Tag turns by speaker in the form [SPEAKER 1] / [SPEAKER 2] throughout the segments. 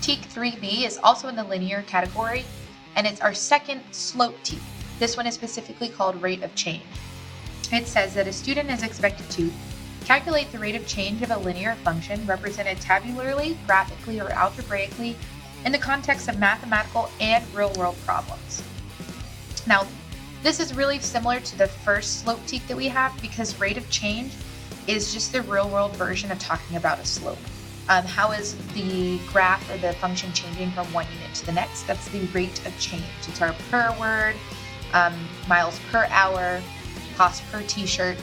[SPEAKER 1] Teak 3b is also in the linear category, and it's our second slope teak. This one is specifically called rate of change. It says that a student is expected to calculate the rate of change of a linear function represented tabularly, graphically, or algebraically in the context of mathematical and real-world problems. Now, this is really similar to the first slope teak that we have because rate of change is just the real-world version of talking about a slope. How is the graph or the function changing from one unit to the next? That's the rate of change. It's our per word, miles per hour, cost per t-shirt.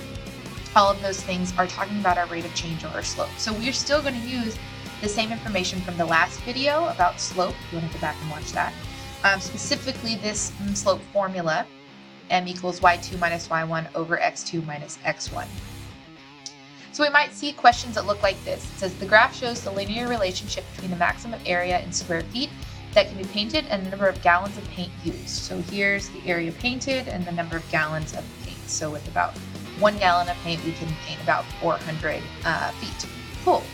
[SPEAKER 1] All of those things are talking about our rate of change or our slope. So we're still going to use the same information from the last video about slope. If you want to go back and watch that. Specifically this slope formula, m equals y2 minus y1 over x2 minus x1. So we might see questions that look like this. It says the graph shows the linear relationship between the maximum area in square feet that can be painted and the number of gallons of paint used. So here's the area painted and the number of gallons of paint. So with about 1 gallon of paint, we can paint about 400 feet. Cool.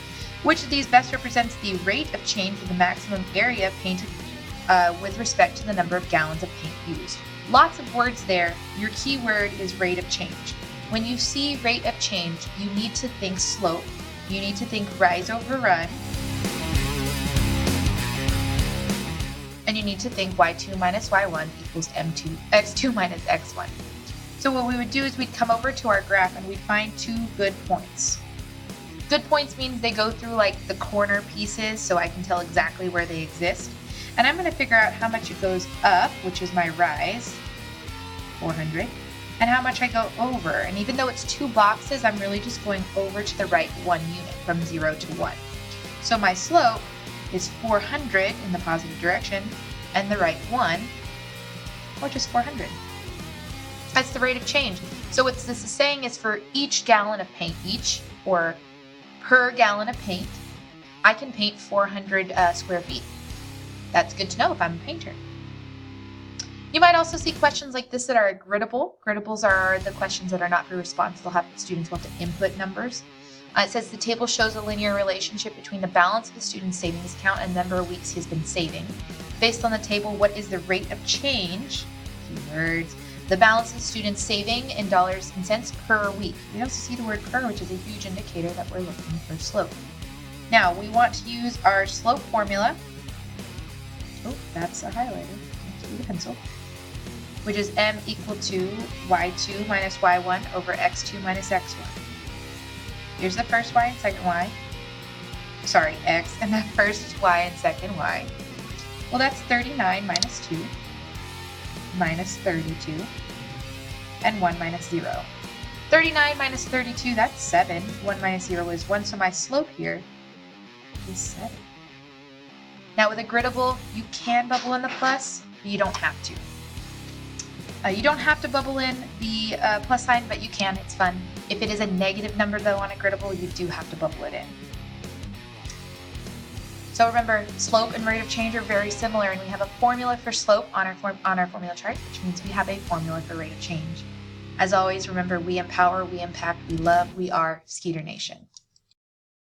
[SPEAKER 1] Which of these best represents the rate of change in the maximum area painted with respect to the number of gallons of paint used? Lots of words there. Your key word is rate of change. When you see rate of change, you need to think slope. You need to think rise over run. And you need to think y2 minus y1 equals x2 minus x1. So what we would do is we'd come over to our graph and we'd find 2 good points. Good points means they go through like the corner pieces so I can tell exactly where they exist. And I'm going to figure out how much it goes up, which is my rise, 400. And how much I go over. And even though it's 2 boxes, I'm really just going over to the right 1 unit from 0 to 1. So my slope is 400 in the positive direction, and the right 1, which is 400. That's the rate of change. So what this is saying is for each gallon of paint, or per gallon of paint, I can paint 400 square feet. That's good to know if I'm a painter. You might also see questions like this that are griddable. Griddables are the questions that are not pre-response. They'll have students want to input numbers. It says the table shows a linear relationship between the balance of the student's savings account and the number of weeks he's been saving. Based on the table, what is the rate of change, keywords, the balance of the student's saving in dollars and cents per week? We also see the word per, which is a huge indicator that we're looking for slope. Now, we want to use our slope formula. Oh, that's a highlighter. Let's use a pencil. Which is m equal to y2 minus y1 over x2 minus x1. Here's the first y and second y. Sorry, x, and the first y and second y. Well, that's 39 minus 2, minus 32, and 1 minus 0. 39 minus 32, that's 7. 1 minus 0 is 1, so my slope here is 7. Now with a griddable, you can bubble in the plus, but you don't have to. You don't have to bubble in the plus sign, but you can. It's fun. If it is a negative number, though, on a griddable, you do have to bubble it in. So remember, slope and rate of change are very similar, and we have a formula for slope on our formula chart, which means we have a formula for rate of change. As always, remember, we empower, we impact, we love, we are Skeeter Nation.